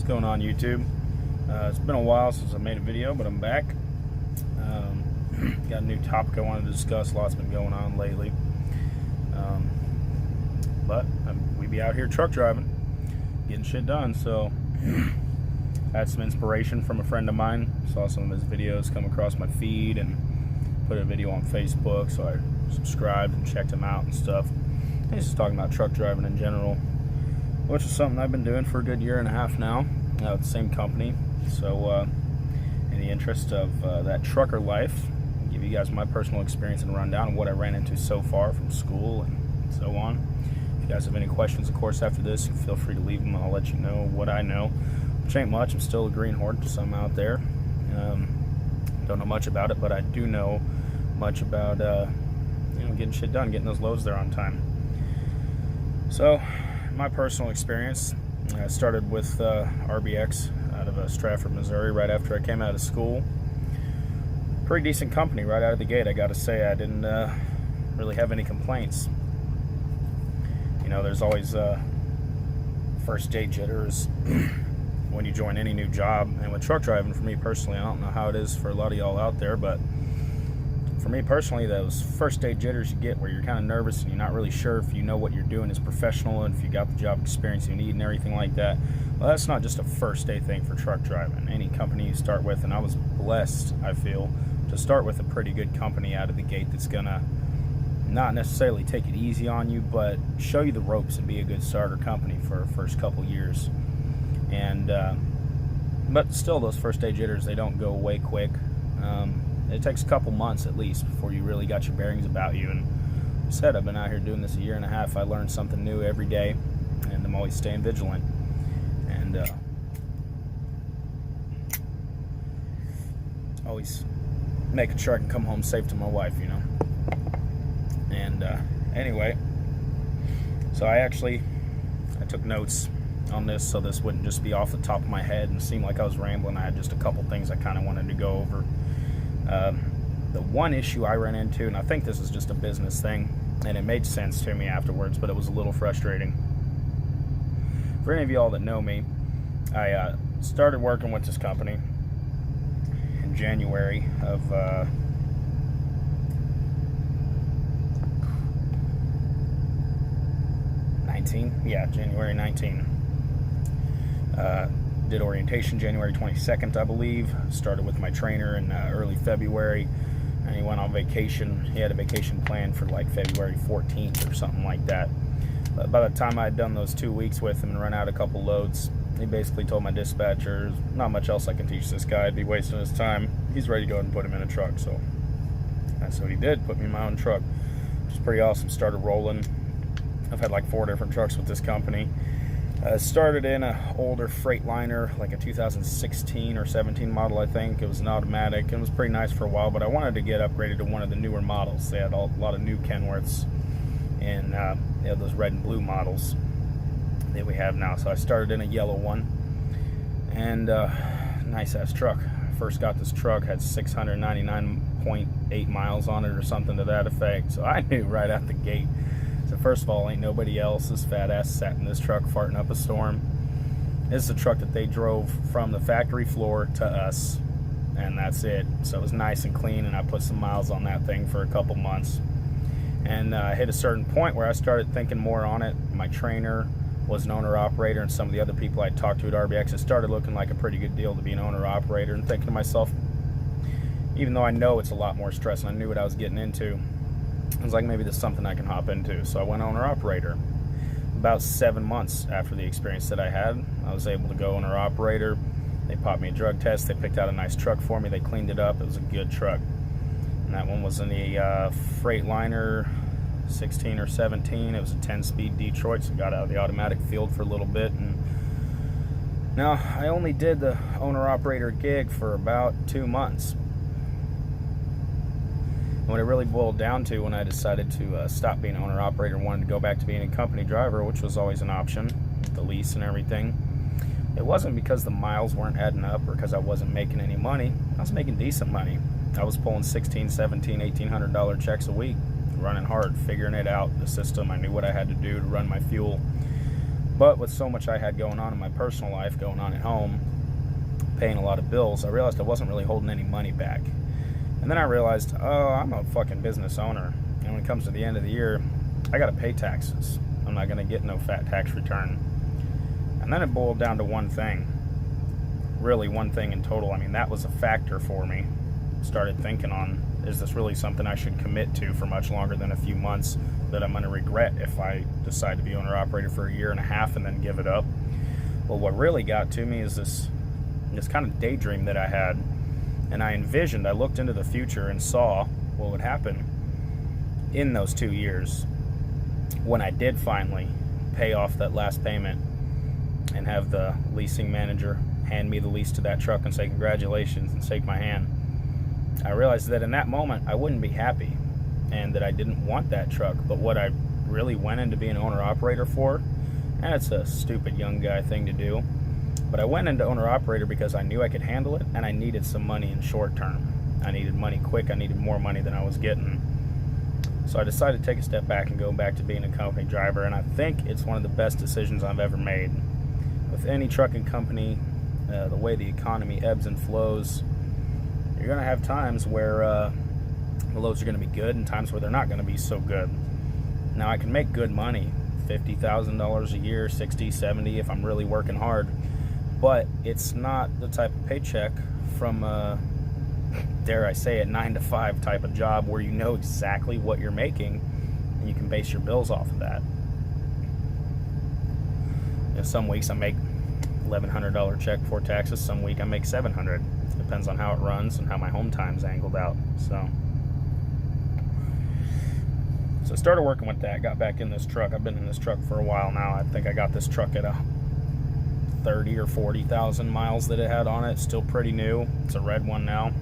What's going on, YouTube? It's been a while since I made a video, but I'm back. Got a new topic I wanted to discuss. Lots been going on lately. But we be out here truck driving, getting shit done. So I had some inspiration from a friend of mine. Saw some of his videos come across my feed and put a video on Facebook, so I subscribed and checked him out and stuff. He's just talking about truck driving in general, which is something I've been doing for a good year and a half now at the same company. So in the interest of that trucker life, I'll give you guys my personal experience and rundown of what I ran into so far from school and so on. If you guys have any questions, of course, after this, feel free to leave them. I'll let you know what I know, which ain't much. I'm still a greenhorn to some out there. Don't know much about it, but I do know much about getting shit done, getting those loads there on time. So my personal experience, I started with RBX out of Stratford, Missouri, right after I came out of school. Pretty decent company right out of the gate, I gotta say. I didn't really have any complaints. You know, there's always first day jitters when you join any new job, and with truck driving, for me personally, I don't know how it is for a lot of y'all out there, but for me personally, those first day jitters you get where you're kind of nervous and you're not really sure if you know what you're doing is professional and if you got the job experience you need and everything like that. Well, that's not just a first day thing for truck driving. Any company you start with, and I was blessed, I feel, to start with a pretty good company out of the gate that's gonna not necessarily take it easy on you, but show you the ropes and be a good starter company for the first couple years. And but still, those first day jitters, they don't go away quick. It takes a couple months at least before you really got your bearings about you. And like I said, I've been out here doing this a year and a half. I learn something new every day, and I'm always staying vigilant. And always making sure I can come home safe to my wife, you know. And anyway, so I took notes on this so this wouldn't just be off the top of my head and seem like I was rambling. I had just a couple things I kind of wanted to go over. The one issue I ran into, and I think this is just a business thing, and it made sense to me afterwards, but it was a little frustrating. For any of y'all that know me, I started working with this company in January of January 19. Did orientation January 22nd, I believe. Started with my trainer in early February, and he went on vacation. He had a vacation planned for like February 14th or something like that. But by the time I had done those 2 weeks with him and run out a couple loads, he basically told my dispatchers, not much else I can teach this guy. I'd be wasting his time. He's ready to go ahead and put him in a truck. So that's what he did, put me in my own truck, which is pretty awesome. Started rolling. I've had like 4 different trucks with this company. Started in an older Freightliner, like a 2016 or 17 model, I think. It was an automatic. It was pretty nice for a while, but I wanted to get upgraded to one of the newer models. They had a lot of new Kenworths and those red and blue models that we have now. So I started in a yellow one, and nice ass truck. First got this truck, had 699.8 miles on it or something to that effect. So I knew right out the gate. So first of all, ain't nobody else's fat ass sat in this truck farting up a storm. This is a truck that they drove from the factory floor to us, and that's it. So it was nice and clean, and I put some miles on that thing for a couple months. And I hit a certain point where I started thinking more on it. My trainer was an owner-operator, and some of the other people I talked to at RBX, it started looking like a pretty good deal to be an owner-operator, and thinking to myself, even though I know it's a lot more stress and I knew what I was getting into, I was like, maybe this is something I can hop into. So I went owner-operator. About 7 months after the experience that I had, I was able to go owner-operator. They popped me a drug test. They picked out a nice truck for me. They cleaned it up. It was a good truck. And that one was in the Freightliner 16 or 17. It was a 10-speed Detroit, so I got out of the automatic field for a little bit. And now, I only did the owner-operator gig for about 2 months. What it really boiled down to when I decided to stop being an owner-operator and wanted to go back to being a company driver, which was always an option with the lease and everything, it wasn't because the miles weren't adding up or because I wasn't making any money. I was making decent money. I was pulling $1,600, $1,700, $1,800 checks a week, running hard, figuring it out, the system. I knew what I had to do to run my fuel. But with so much I had going on in my personal life, going on at home, paying a lot of bills, I realized I wasn't really holding any money back. And then I realized, oh, I'm a fucking business owner, and when it comes to the end of the year, I gotta pay taxes. I'm not gonna get no fat tax return. And then it boiled down to one thing, really one thing in total. I mean, that was a factor for me. Started thinking on, is this really something I should commit to for much longer than a few months that I'm gonna regret if I decide to be owner-operator for a year and a half and then give it up? Well, what really got to me is this kind of daydream that I had. And I envisioned, I looked into the future and saw what would happen in those 2 years when I did finally pay off that last payment and have the leasing manager hand me the lease to that truck and say congratulations and shake my hand. I realized that in that moment I wouldn't be happy and that I didn't want that truck. But what I really went into being an owner-operator for, and it's a stupid young guy thing to do, but I went into owner-operator because I knew I could handle it, and I needed some money in short term. I needed money quick. I needed more money than I was getting. So I decided to take a step back and go back to being a company driver, and I think it's one of the best decisions I've ever made. With any trucking company, the way the economy ebbs and flows, you're going to have times where the loads are going to be good and times where they're not going to be so good. Now, I can make good money, $50,000 a year, 60, 70 if I'm really working hard. But it's not the type of paycheck from dare I say it, 9 to 5 type of job where you know exactly what you're making and you can base your bills off of that. You know, some weeks I make $1,100 check before taxes. Some week I make $700. Depends on how it runs and how my home time's angled out. So I started working with that. Got back in this truck. I've been in this truck for a while now. I think I got this truck at a 30 or 40,000 miles that it had on it. Still pretty new. It's a red one now.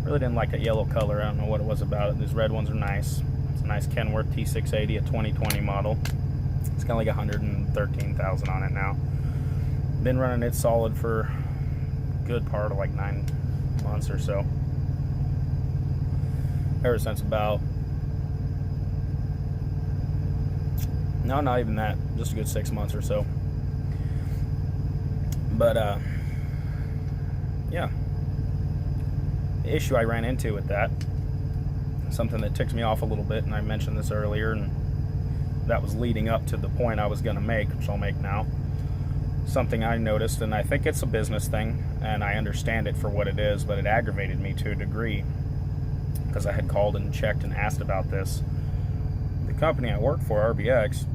Really didn't like that yellow color. I don't know what it was about it. These red ones are nice. It's a nice Kenworth T680, a 2020 model. It's got like 113,000 on it now. Been running it solid for a good part of like 9 months or so. Ever since about, no, not even that, just a good 6 months or so. But yeah, the issue I ran into with that, something that ticked me off a little bit, and I mentioned this earlier, and that was leading up to the point I was going to make, which I'll make now. Something I noticed, and I think it's a business thing, and I understand it for what it is, but it aggravated me to a degree because I had called and checked and asked about this. The company I work for, RBX,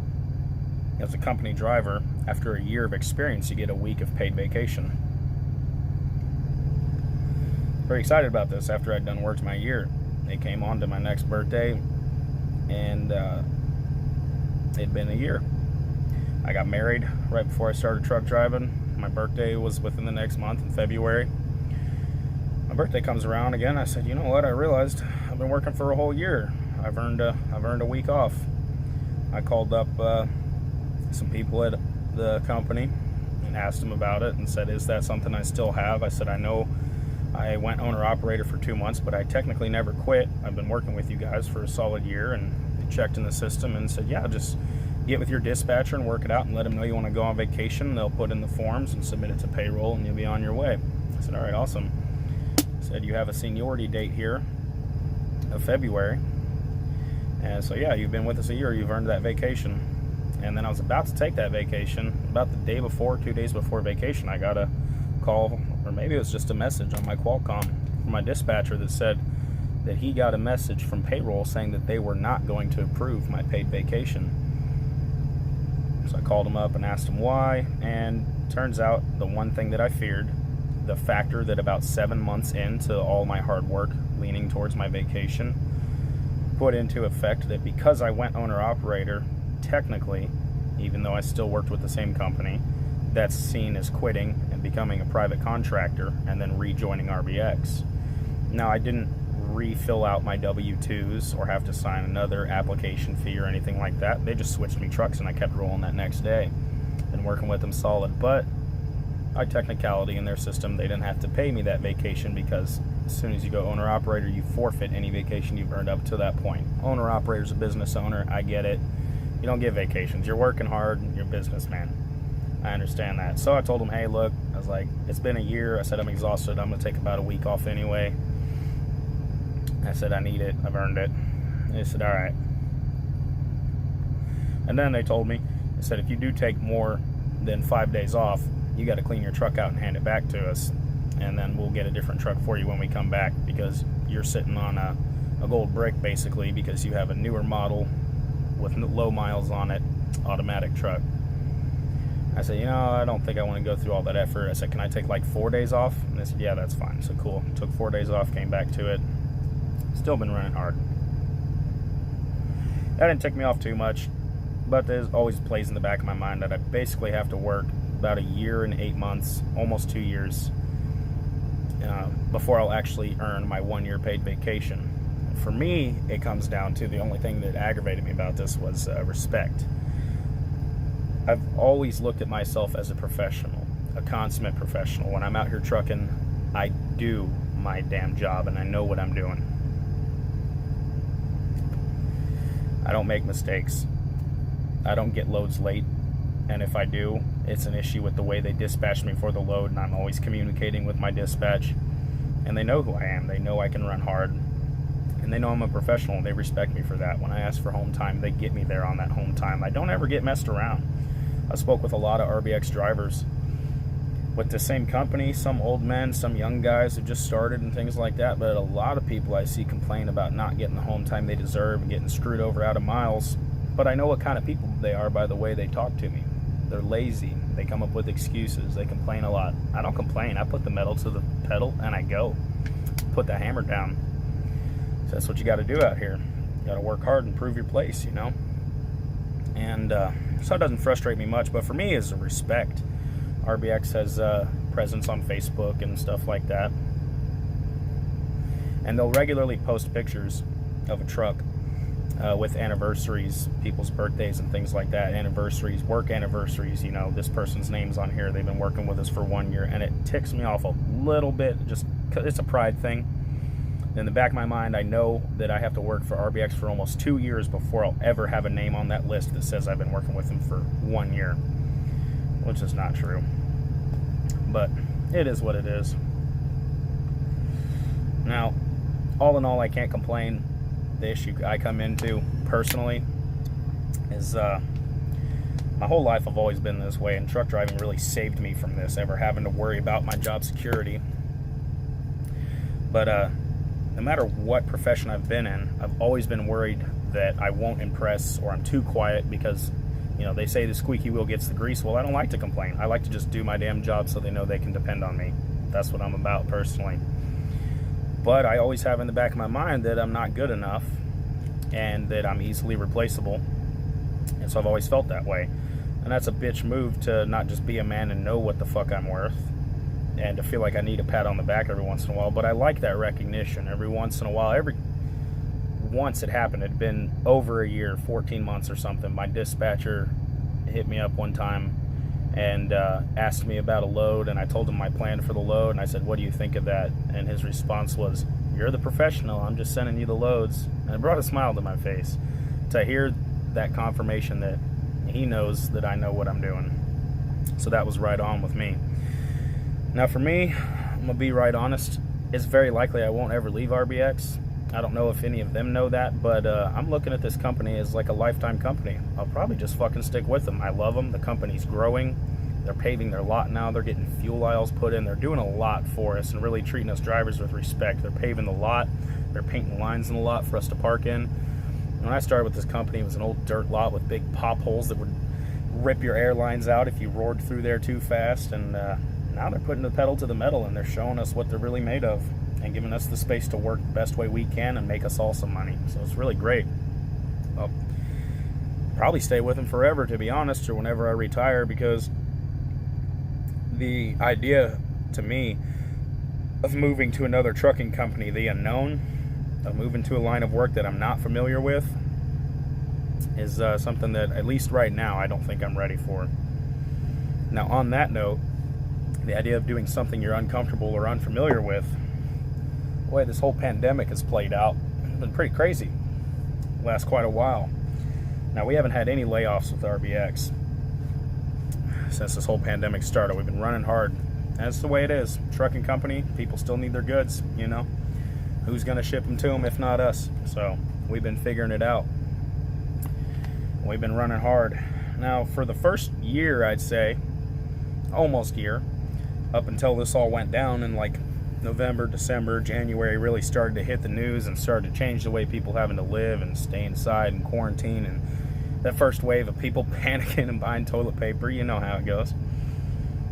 as a company driver, after a year of experience, you get a week of paid vacation. Pretty excited about this. After I'd done worked my year, it came on to my next birthday, and it'd been a year. I got married right before I started truck driving. My birthday was within the next month in February. My birthday comes around again. I said, you know what? I realized I've been working for a whole year. I've earned a week off. I called up some people at the company and asked them about it and said, is that something I still have? I said, I know I went owner-operator for 2 months, but I technically never quit. I've been working with you guys for a solid year, and they checked in the system and said, yeah, just get with your dispatcher and work it out and let them know you want to go on vacation. They'll put in the forms and submit it to payroll, and you'll be on your way. I said, all right, awesome. I said, you have a seniority date here of February. And so, yeah, you've been with us a year. You've earned that vacation. And then I was about to take that vacation. About the day before, 2 days before vacation, I got a call, or maybe it was just a message on my Qualcomm from my dispatcher that said that he got a message from payroll saying that they were not going to approve my paid vacation. So I called him up and asked him why, and turns out the one thing that I feared, the factor that about 7 months into all my hard work leaning towards my vacation, put into effect that because I went owner-operator, technically, even though I still worked with the same company, that's seen as quitting and becoming a private contractor and then rejoining RBX. Now, I didn't refill out my W-2s or have to sign another application fee or anything like that. They just switched me trucks and I kept rolling that next day. Been working with them solid, but by technicality in their system, they didn't have to pay me that vacation because as soon as you go owner-operator, you forfeit any vacation you've earned up to that point. Owner-operator's a business owner. I get it. You don't get vacations. You're working hard. You're a businessman. I understand that. So I told them, hey, look, I was like, it's been a year. I said, I'm exhausted. I'm going to take about a week off anyway. I said, I need it. I've earned it. And they said, all right. And then they told me, they said, if you do take more than 5 days off, you got to clean your truck out and hand it back to us. And then we'll get a different truck for you when we come back, because you're sitting on a gold brick, basically, because you have a newer model with low miles on it, automatic truck. I said, you know, I don't think I want to go through all that effort. I said, can I take like 4 days off? And they said, yeah, that's fine. So cool. Took 4 days off, came back to it. Still been running hard. That didn't tick me off too much, but there's always plays in the back of my mind that I basically have to work about a year and 8 months, almost 2 years, before I'll actually earn my 1 year paid vacation. For me, it comes down to, the only thing that aggravated me about this was respect. I've always looked at myself as a professional, a consummate professional. When I'm out here trucking, I do my damn job and I know what I'm doing. I don't make mistakes. I don't get loads late, and if I do, it's an issue with the way they dispatch me for the load, and I'm always communicating with my dispatch, and they know who I am. They know I can run hard, and they know I'm a professional, and they respect me for that. When I ask for home time, they get me there on that home time. I don't ever get messed around. I spoke with a lot of RBX drivers with the same company, some old men, some young guys who just started and things like that, but a lot of people I see complain about not getting the home time they deserve and getting screwed over out of miles. But I know what kind of people they are by the way they talk to me. They're lazy. They come up with excuses. They complain a lot. I don't complain. I put the metal to the pedal and I go. Put the hammer down. So that's what you got to do out here. You got to work hard and prove your place, you know. And so it doesn't frustrate me much, but for me it's a respect. RBX has presence on Facebook and stuff like that, and they'll regularly post pictures of a truck with anniversaries, people's birthdays and things like that, anniversaries, work anniversaries. You know, this person's name's on here, they've been working with us for 1 year, and it ticks me off a little bit, just 'cause it's a pride thing. In the back of my mind, I know that I have to work for RBX for almost 2 years before I'll ever have a name on that list that says I've been working with them for 1 year, which is not true. But it is what it is. Now, all in all, I can't complain. The issue I come into personally is my whole life I've always been this way, and truck driving really saved me from this, ever having to worry about my job security. But no matter what profession I've been in, I've always been worried that I won't impress, or I'm too quiet, because, you know, they say the squeaky wheel gets the grease. Well, I don't like to complain. I like to just do my damn job so they know they can depend on me. That's what I'm about personally. But I always have in the back of my mind that I'm not good enough and that I'm easily replaceable. And so I've always felt that way. And that's a bitch move, to not just be a man and know what the fuck I'm worth, and to feel like I need a pat on the back every once in a while. But I like that recognition every once in a while. Once it happened, it'd been over a year, 14 months or something. My dispatcher hit me up one time and asked me about a load, and I told him my plan for the load, and I said, what do you think of that? And his response was, you're the professional, I'm just sending you the loads. And it brought a smile to my face to hear that confirmation that he knows that I know what I'm doing. So that was right on with me. Now for me, I'm gonna be right honest, it's very likely I won't ever leave RBX. I don't know if any of them know that, but I'm looking at this company as like a lifetime company. I'll probably just fucking stick with them. I love them. The company's growing. They're paving their lot now. They're getting fuel aisles put in. They're doing a lot for us and really treating us drivers with respect. They're paving the lot. They're painting lines in the lot for us to park in. When I started with this company, it was an old dirt lot with big pop holes that would rip your air lines out if you roared through there too fast. And now they're putting the pedal to the metal, and they're showing us what they're really made of, and giving us the space to work the best way we can and make us all some money. So it's really great. I'll probably stay with them forever, to be honest, or whenever I retire, because the idea to me of moving to another trucking company, the unknown, of moving to a line of work that I'm not familiar with, is something that, at least right now, I don't think I'm ready for. Now, on that note, the idea of doing something you're uncomfortable or unfamiliar with, the way this whole pandemic has played out, it's been pretty crazy. It lasts quite a while. Now, we haven't had any layoffs with RBX. since this whole pandemic started. We've been running hard. That's the way it is. Trucking company, people still need their goods, you know. Who's going to ship them to them if not us? So we've been figuring it out. We've been running hard. Now, for the first year, I'd say, almost year, up until this all went down in like November, December, January, really started to hit the news and started to change the way people having to live and stay inside and quarantine, and that first wave of people panicking and buying toilet paper, you know how it goes.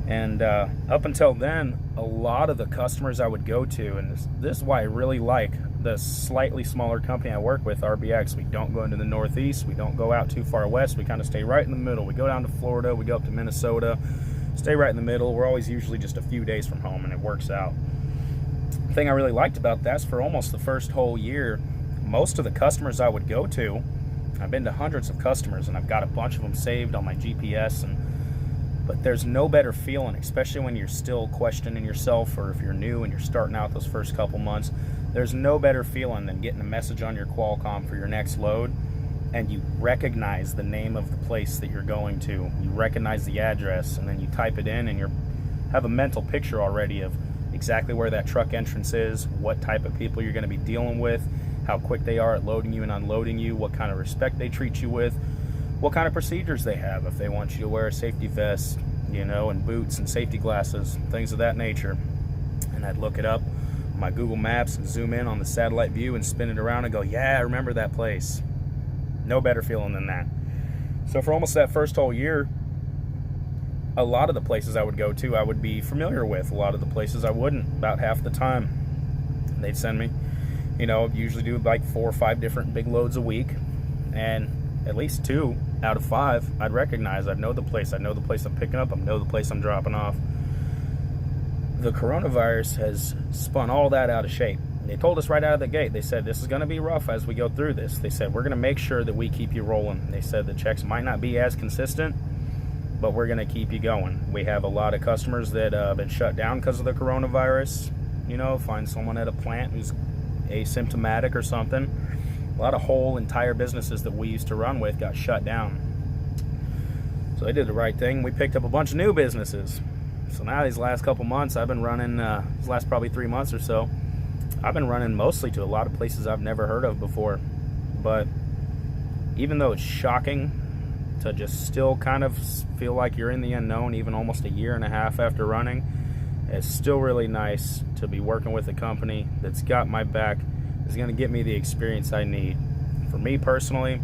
And up until then, a lot of the customers I would go to, and this is why I really like the slightly smaller company I work with, RBX. We don't go into the Northeast. We don't go out too far west. We kind of stay right in the middle. We go down to Florida. We go up to Minnesota. Stay right in the middle. We're always usually just a few days from home, and it works out. The thing I really liked about that is for almost the first whole year, most of the customers I would go to, I've been to hundreds of customers, and I've got a bunch of them saved on my GPS, but there's no better feeling, especially when you're still questioning yourself, or if you're new and you're starting out those first couple months, there's no better feeling than getting a message on your Qualcomm for your next load, and you recognize the name of the place that you're going to. You recognize the address, and then you type it in, and you have a mental picture already of exactly where that truck entrance is, what type of people you're going to be dealing with, how quick they are at loading you and unloading you, what kind of respect they treat you with, what kind of procedures they have, if they want you to wear a safety vest, you know, and boots and safety glasses, things of that nature. And I'd look it up on my Google Maps and zoom in on the satellite view and spin it around and go, yeah, I remember that place. No better feeling than that. So for almost that first whole year, a lot of the places I would go to I would be familiar with. A lot of the places I wouldn't, about half the time. They'd send me, you know, usually do like 4 or 5 different big loads a week, and at least 2 out of 5 I'd recognize. I'd know the place. I know the place I'm picking up. I know the place I'm dropping off. The coronavirus has spun all that out of shape. They told us right out of the gate, they said, this is going to be rough as we go through this. They said, we're going to make sure that we keep you rolling. They said the checks might not be as consistent, but we're going to keep you going. We have a lot of customers that have been shut down because of the coronavirus. You know, find someone at a plant who's asymptomatic or something. A lot of whole entire businesses that we used to run with got shut down. So they did the right thing. We picked up a bunch of new businesses. So now these last couple months, I've been running, these last probably 3 months or so, I've been running mostly to a lot of places I've never heard of before. But even though it's shocking to just still kind of feel like you're in the unknown, even almost a year and a half after running, it's still really nice to be working with a company that's got my back, is going to get me the experience I need. For me personally,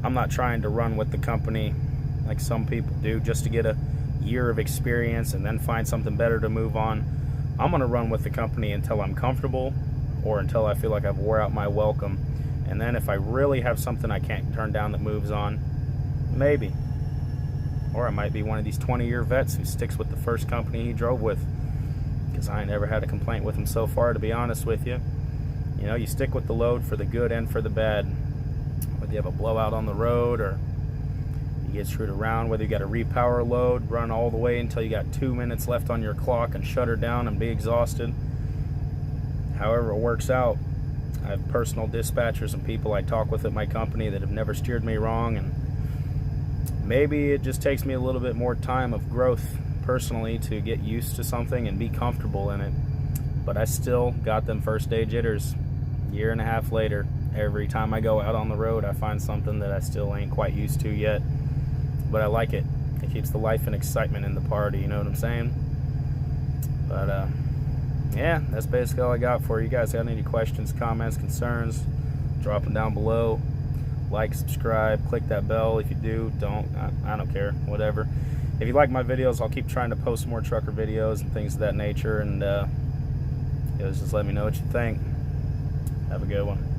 I'm not trying to run with the company like some people do just to get a year of experience and then find something better to move on. I'm going to run with the company until I'm comfortable, or until I feel like I've wore out my welcome. And then if I really have something I can't turn down that moves on, maybe. Or I might be one of these 20-year vets who sticks with the first company he drove with, because I ain't never had a complaint with him so far, to be honest with you. You know, you stick with the load for the good and for the bad. Whether you have a blowout on the road, or you get screwed around, whether you got to repower a load, run all the way until you got 2 minutes left on your clock and shut her down and be exhausted. However it works out, I have personal dispatchers and people I talk with at my company that have never steered me wrong, and maybe it just takes me a little bit more time of growth personally to get used to something and be comfortable in it. But I still got them first day jitters. Year and a half later, every time I go out on the road, I find something that I still ain't quite used to yet. But I like it. It keeps the life and excitement in the party, you know what I'm saying? But yeah, that's basically all I got for you guys. Got any questions, comments, concerns, drop them down below. Like, subscribe, click that bell. If you do, don't, I don't care, whatever. If you like my videos, I'll keep trying to post more trucker videos and things of that nature, and just let me know what you think. Have a good one.